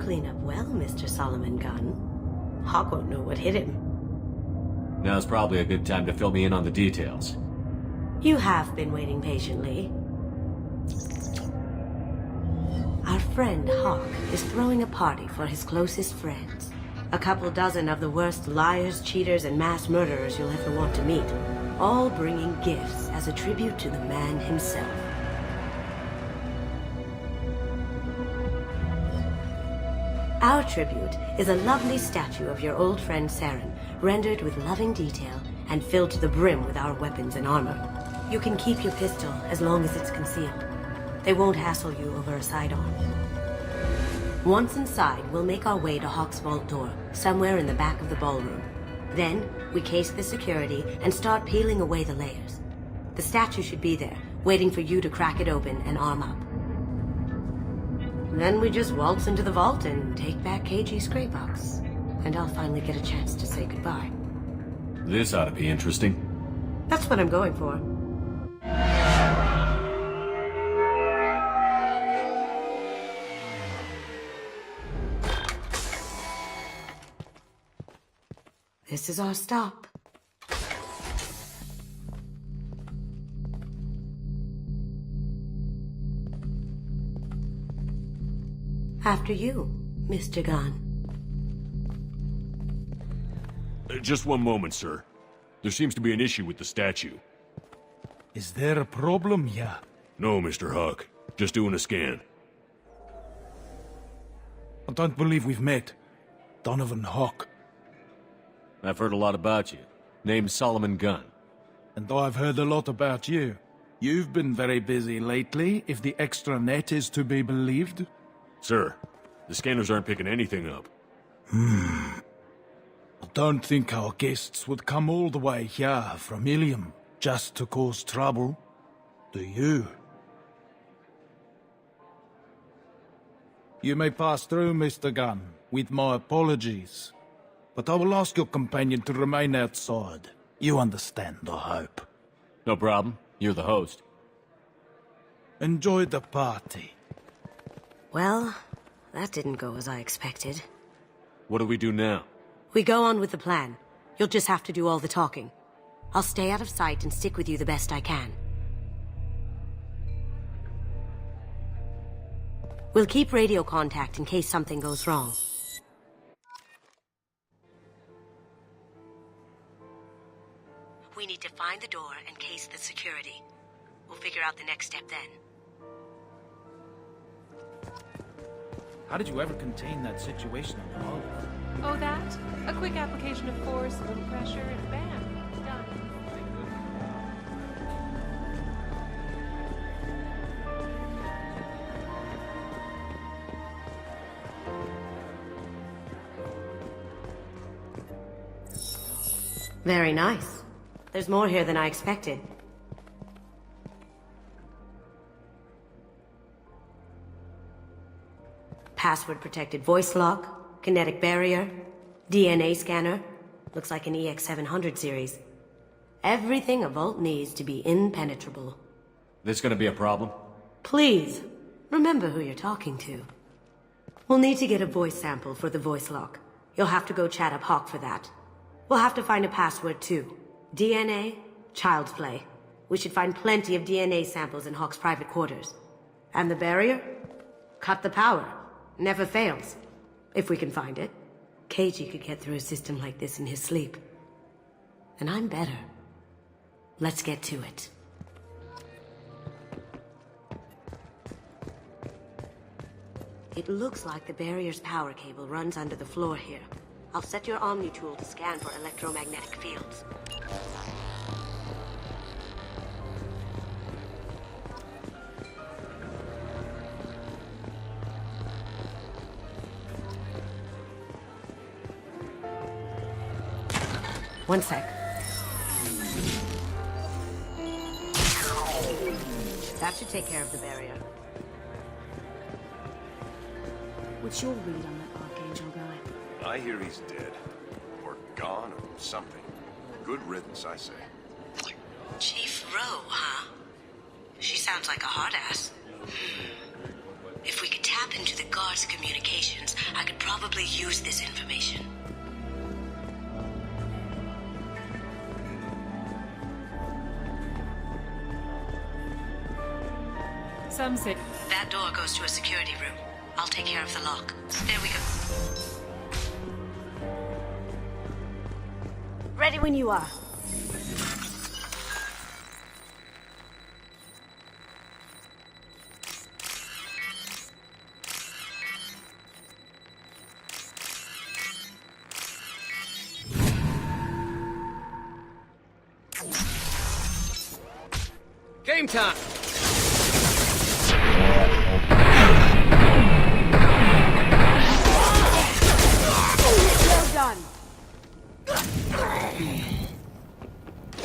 clean up well, Mr. Solomon Gunn. Hawk won't know what hit him. Now's probably a good time to fill me in on the details. You have been waiting patiently. Our friend Hawk is throwing a party for his closest friends. A couple dozen of the worst liars, cheaters, and mass murderers you'll ever want to meet. All bringing gifts as a tribute to the man himself. Our tribute is a lovely statue of your old friend Saren, rendered with loving detail and filled to the brim with our weapons and armor. You can keep your pistol as long as it's concealed. They won't hassle you over a sidearm. Once inside, we'll make our way to Hawk's vault door, somewhere in the back of the ballroom. Then, we case the security and start peeling away the layers. The statue should be there, waiting for you to crack it open and arm up. Then we just waltz into the vault and take back KG's graybox. And I'll finally get a chance to say goodbye. This ought to be interesting. That's what I'm going for. This is our stop. After you, Mr. Gunn. Just one moment, sir. There seems to be an issue with the statue. Is there a problem here? No, Mr. Hawk. Just doing a scan. I don't believe we've met. Donovan Hawk. I've heard a lot about you. Name's Solomon Gunn. And I've heard a lot about you. You've been very busy lately, if the extra net is to be believed. Sir, the scanners aren't picking anything up. I don't think our guests would come all the way here from Ilium just to cause trouble. Do you? You may pass through, Mr. Gunn, with my apologies. But I will ask your companion to remain outside. You understand, I hope. No problem. You're the host. Enjoy the party. Well, that didn't go as I expected. What do we do now? We go on with the plan. You'll just have to do all the talking. I'll stay out of sight and stick with you the best I can. We'll keep radio contact in case something goes wrong. We need to find the door and case the security. We'll figure out the next step then. How did you ever contain that situation on your own? Oh, that? A quick application of force, a little pressure, and bam, done. Very nice. There's more here than I expected. Password-protected voice lock, kinetic barrier, DNA scanner. Looks like an EX700 series. Everything a vault needs to be impenetrable. This gonna be a problem? Please, remember who you're talking to. We'll need to get a voice sample for the voice lock. You'll have to go chat up Hawk for that. We'll have to find a password too. DNA, child's play. We should find plenty of DNA samples in Hawk's private quarters. And the barrier? Cut the power. Never fails. If we can find it. KG could get through a system like this in his sleep. And I'm better. Let's get to it. It looks like the barrier's power cable runs under the floor here. I'll set your Omni tool to scan for electromagnetic fields. One sec. That should take care of the barrier. What's your read on that Archangel guy? I hear he's dead. Or gone, or something. Good riddance, I say. Chief Rowe, huh? She sounds like a hard ass. If we could tap into the guard's communications, I could probably use this information. Some say That door goes to a security room. I'll take care of the lock. There we go. Ready when you are. Game time! Well done.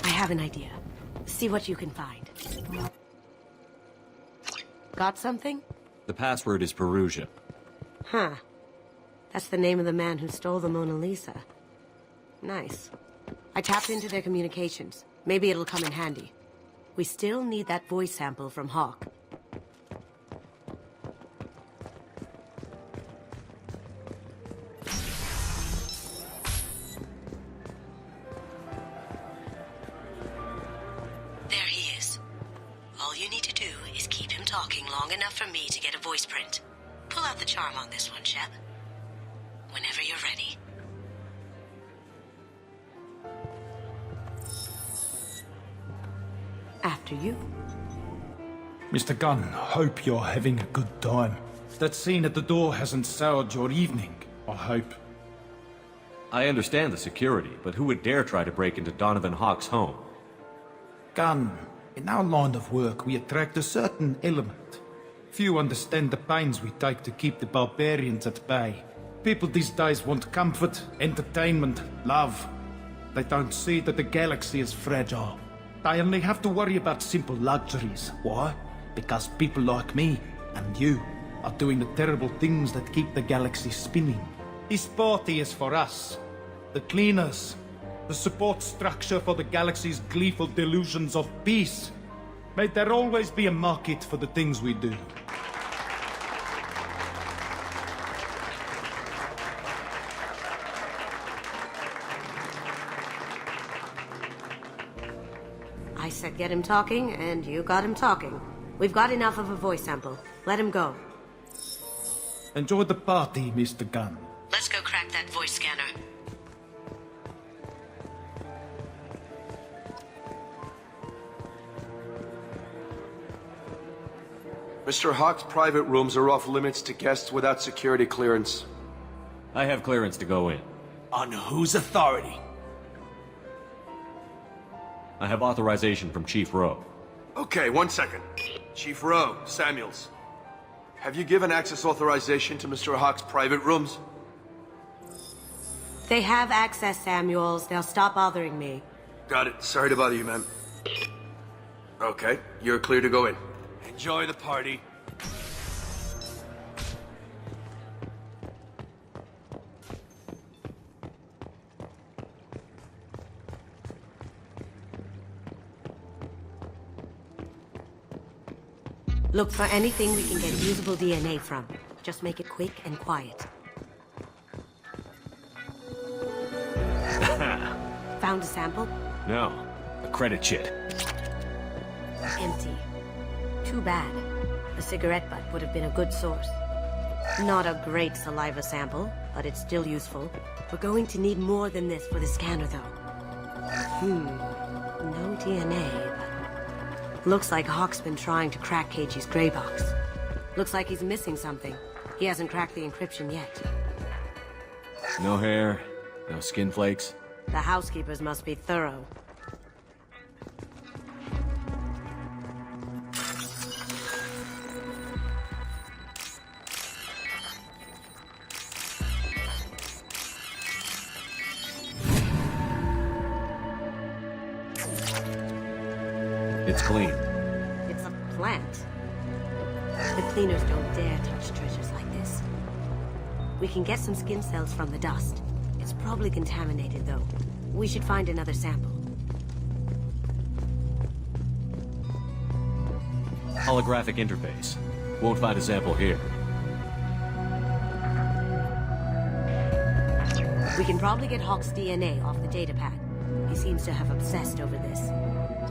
I have an idea. See what you can find. Got something? The password is Perusia. Huh. That's the name of the man who stole the Mona Lisa. Nice. I tapped into their communications. Maybe it'll come in handy. We still need that voice sample from Hawk. There he is. All you need to do is keep him talking long enough for me to get a voice print. Pull out the charm on this one, Shep. Whenever you're ready. After you. Mr. Gunn, hope you're having a good time. That scene at the door hasn't soured your evening, I hope. I understand the security, but who would dare try to break into Donovan Hawk's home? Gunn, in our line of work, we attract a certain element. Few understand the pains we take to keep the barbarians at bay. People these days want comfort, entertainment, love. They don't see that the galaxy is fragile. They only have to worry about simple luxuries. Why? Because people like me and you are doing the terrible things that keep the galaxy spinning. This party is for us, the cleaners, the support structure for the galaxy's gleeful delusions of peace. May there always be a market for the things we do. I said get him talking, and you got him talking. We've got enough of a voice sample. Let him go. Enjoy the party, Mr. Gunn. Let's go crack that voice scanner. Mr. Hawk's private rooms are off limits to guests without security clearance. I have clearance to go in. On whose authority? I have authorization from Chief Rowe. Okay, 1 second. Chief Rowe, Samuels. Have you given access authorization to Mr. Hawk's private rooms? They have access, Samuels. They'll stop bothering me. Got it. Sorry to bother you, ma'am. Okay, you're clear to go in. Enjoy the party. Look for anything we can get usable DNA from. Just make it quick and quiet. Found a sample? No, a credit sheet. Empty. Too bad. A cigarette butt would have been a good source. Not a great saliva sample, but it's still useful. We're going to need more than this for the scanner, though. No DNA, but... Looks like Hawk's been trying to crack Keiji's graybox. Looks like he's missing something. He hasn't cracked the encryption yet. No hair, no skin flakes. The housekeepers must be thorough. It's clean. It's a plant. The cleaners don't dare touch treasures like this. We can get some skin cells from the dust. It's probably contaminated, though. We should find another sample. Holographic interface. Won't find a sample here. We can probably get Hawk's DNA off the datapad. He seems to have obsessed over this.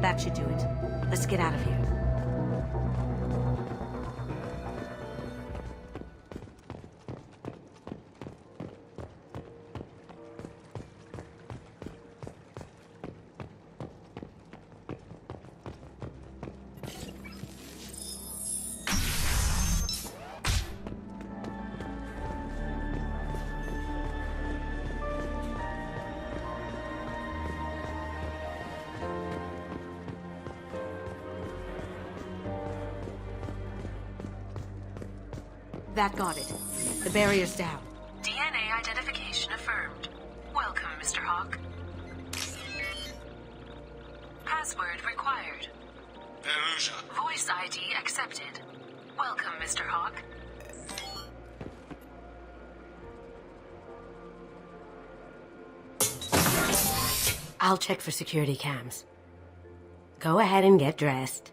That should do it. Let's get out of here. That got it. The barrier's down. DNA identification affirmed. Welcome, Mr. Hawk. Password required. Perusia. Voice ID accepted. Welcome, Mr. Hawk. I'll check for security cams. Go ahead and get dressed.